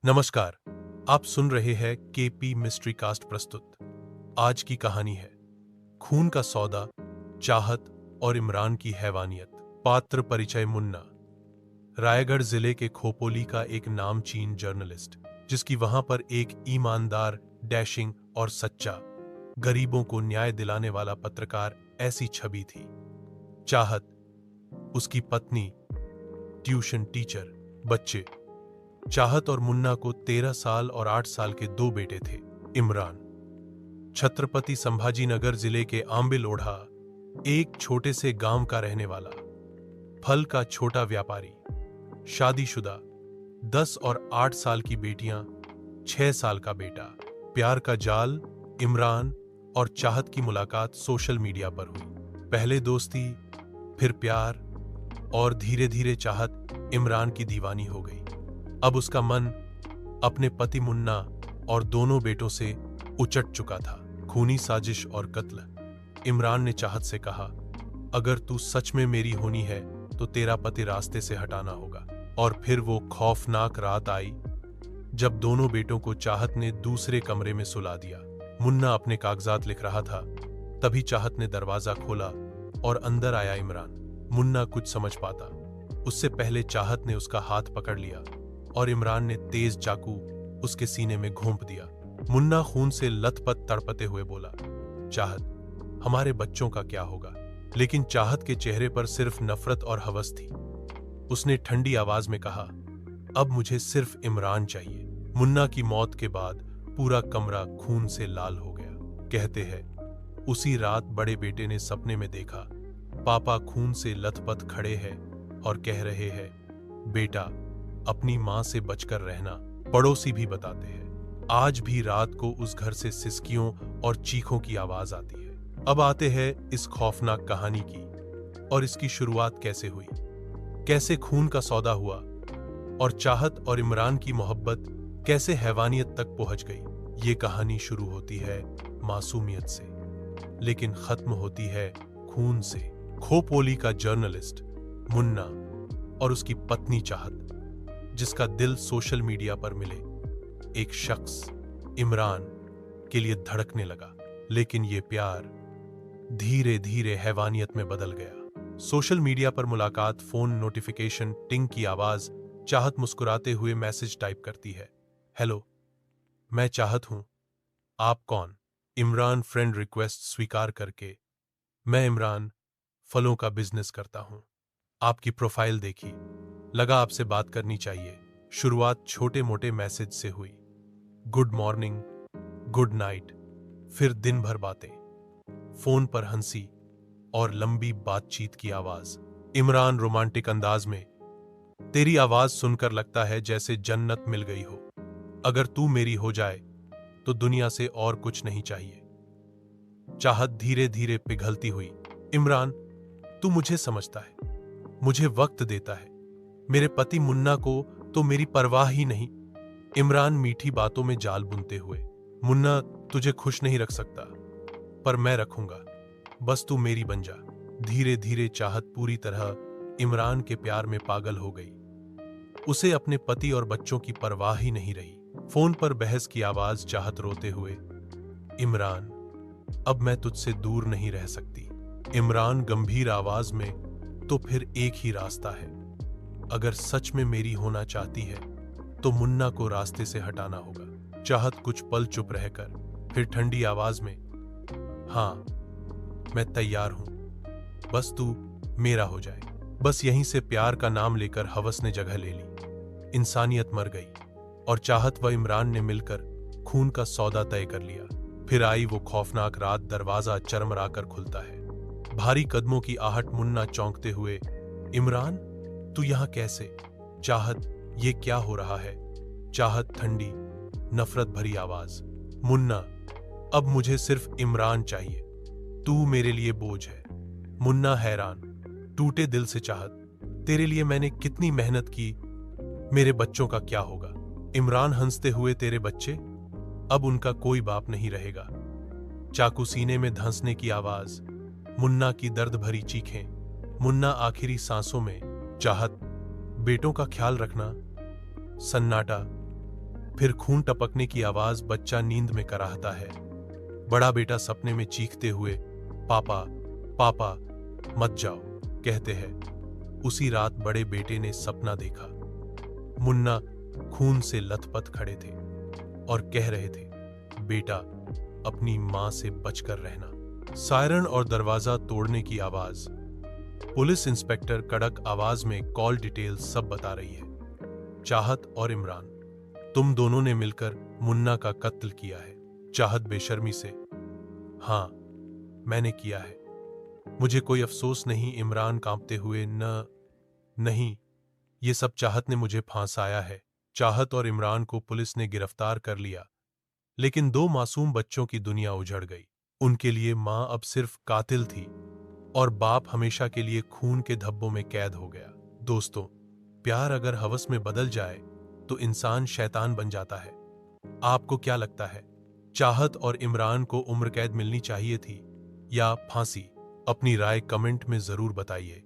नमस्कार। आप सुन रहे हैं केपी मिस्ट्री कास्ट प्रस्तुत। आज की कहानी है खून का सौदा, चाहत और इमरान की हैवानियत। पात्र परिचय: मुन्ना, रायगढ़ जिले के खोपोली का एक नामचीन जर्नलिस्ट, जिसकी वहां पर एक ईमानदार, डैशिंग और सच्चा, गरीबों को न्याय दिलाने वाला पत्रकार ऐसी छवि थी। चाहत, उसकी पत्नी, ट्यूशन टीचर, बच्चे। चाहत और मुन्ना को 13 साल और 8 साल के 2 बेटे थे। इमरान, छत्रपति संभाजीनगर जिले के आंबिल ओढ़ा, एक छोटे से गांव का रहने वाला, फल का छोटा व्यापारी, शादीशुदा, 10 और 8 साल की बेटियां, 6 साल का बेटा। प्यार का जाल: इमरान और चाहत की मुलाकात सोशल मीडिया पर हुई। पहले दोस्ती, फिर प्यार, और धीरे धीरे चाहत इमरान की दीवानी हो गई। अब उसका मन अपने पति मुन्ना और दोनों बेटों से उचट चुका था। खूनी साजिश और कत्ल। इमरान ने चाहत से कहा, अगर तू सच में मेरी होनी है तो तेरा पति रास्ते से हटाना होगा। और फिर वो खौफनाक रात आई जब दोनों बेटों को चाहत ने दूसरे कमरे में सुला दिया। मुन्ना अपने कागजात लिख रहा था, तभी चाहत ने दरवाजा खोला और अंदर आया इमरान। मुन्ना कुछ समझ पाता उससे पहले चाहत ने उसका हाथ पकड़ लिया और इमरान ने तेज चाकू उसके सीने में घोंप दिया। मुन्ना खून से लथपथ तड़पते हुए बोला, चाहत, हमारे बच्चों का क्या होगा? लेकिन चाहत के चेहरे पर सिर्फ नफरत और हवस थी। उसने ठंडी आवाज में कहा, अब मुझे सिर्फ इमरान चाहिए। मुन्ना की मौत के बाद पूरा कमरा खून से लाल हो गया। कहते हैं उसी रात बड़े बेटे ने सपने में देखा, पापा खून से लथपथ खड़े हैं और कह रहे हैं, बेटा अपनी मां से बचकर रहना। पड़ोसी भी बताते हैं आज भी रात को उस घर से सिसकियों और चीखों की आवाज आती है। अब आते हैं इस खौफनाक कहानी की, और इसकी शुरुआत कैसे हुई, कैसे खून का सौदा हुआ, और चाहत और इमरान की मोहब्बत कैसे हैवानियत तक पहुंच गई। ये कहानी शुरू होती है मासूमियत से, लेकिन खत्म होती है खून से। खोपोली का जर्नलिस्ट मुन्ना और उसकी पत्नी चाहत, जिसका दिल सोशल मीडिया पर मिले एक शख्स इमरान के लिए धड़कने लगा। लेकिन ये प्यार धीरे धीरे हैवानियत में बदल गया। सोशल मीडिया पर मुलाकात, फोन नोटिफिकेशन, टिंग की आवाज। चाहत मुस्कुराते हुए मैसेज टाइप करती है, हेलो, मैं चाहत हूं, आप कौन? इमरान फ्रेंड रिक्वेस्ट स्वीकार करके, मैं इमरान, फलों का बिजनेस करता हूं। आपकी प्रोफाइल देखी, लगा आपसे बात करनी चाहिए। शुरुआत छोटे मोटे मैसेज से हुई, गुड मॉर्निंग, गुड नाइट, फिर दिन भर बातें, फोन पर हंसी और लंबी बातचीत की आवाज। इमरान रोमांटिक अंदाज में, तेरी आवाज सुनकर लगता है जैसे जन्नत मिल गई हो। अगर तू मेरी हो जाए तो दुनिया से और कुछ नहीं चाहिए। चाहत धीरे धीरे पिघलती हुई, इमरान, तू मुझे समझता है, मुझे वक्त देता है, मेरे पति मुन्ना को तो मेरी परवाह ही नहीं। इमरान मीठी बातों में जाल बुनते हुए, मुन्ना तुझे खुश नहीं रख सकता, पर मैं रखूंगा, बस तू मेरी बन जा। धीरे धीरे चाहत पूरी तरह इमरान के प्यार में पागल हो गई। उसे अपने पति और बच्चों की परवाह ही नहीं रही। फोन पर बहस की आवाज, चाहत रोते हुए, इमरान, अब मैं तुझसे दूर नहीं रह सकती। इमरान गंभीर आवाज में, तो फिर एक ही रास्ता है, अगर सच में मेरी होना चाहती है तो मुन्ना को रास्ते से हटाना होगा। चाहत कुछ पल चुप रहकर फिर ठंडी आवाज में, हाँ, मैं तैयार हूं, बस तू मेरा हो जाए। बस यहीं से प्यार का नाम लेकर हवस ने जगह ले ली। इंसानियत मर गई और चाहत व इमरान ने मिलकर खून का सौदा तय कर लिया। फिर आई वो खौफनाक रात, दरवाजा चरमराकर खुलता है, भारी कदमों की आहट। मुन्ना चौंकते हुए, इमरान, तू यहां कैसे? चाहत, ये क्या हो रहा है? चाहत ठंडी, नफरत भरी आवाज, मुन्ना, अब मुझे सिर्फ इमरान चाहिए, तू मेरे लिए बोझ है। मुन्ना हैरान, टूटे दिल से, चाहत, तेरे लिए मैंने कितनी मेहनत की, मेरे बच्चों का क्या होगा? इमरान हंसते हुए, तेरे बच्चे? अब उनका कोई बाप नहीं रहेगा। चाकू सीने में धंसने की आवाज, मुन्ना की दर्द भरी चीखें, मुन्ना आखिरी सांसों में, चाहत, बेटों का ख्याल रखना। सन्नाटा, फिर खून टपकने की आवाज, बच्चा नींद में कराहता है। बड़ा बेटा सपने में चीखते हुए पापा पापा मत जाओ कहते हैं। उसी रात बड़े बेटे ने सपना देखा। मुन्ना खून से लथपथ खड़े थे और कह रहे थे, बेटा अपनी मां से बचकर रहना। सायरन और दरवाजा तोड़ने की आवाज। पुलिस इंस्पेक्टर कड़क आवाज में कॉल डिटेल सब बता रही है। चाहत और इमरान, तुम दोनों ने मिलकर मुन्ना का कत्ल किया है। चाहत बेशर्मी से, हां मैंने किया है, मुझे कोई अफसोस नहीं। इमरान कांपते हुए, नहीं, ये सब चाहत ने मुझे फांसाया है। चाहत और इमरान को पुलिस ने गिरफ्तार कर लिया, लेकिन दो मासूम बच्चों की दुनिया उजड़ गई। उनके लिए मां अब सिर्फ कातिल थी और बाप हमेशा के लिए खून के धब्बों में कैद हो गया। दोस्तों, प्यार अगर हवस में बदल जाए तो इंसान शैतान बन जाता है। आपको क्या लगता है, चाहत और इमरान को उम्र कैद मिलनी चाहिए थी या फांसी? अपनी राय कमेंट में जरूर बताइए।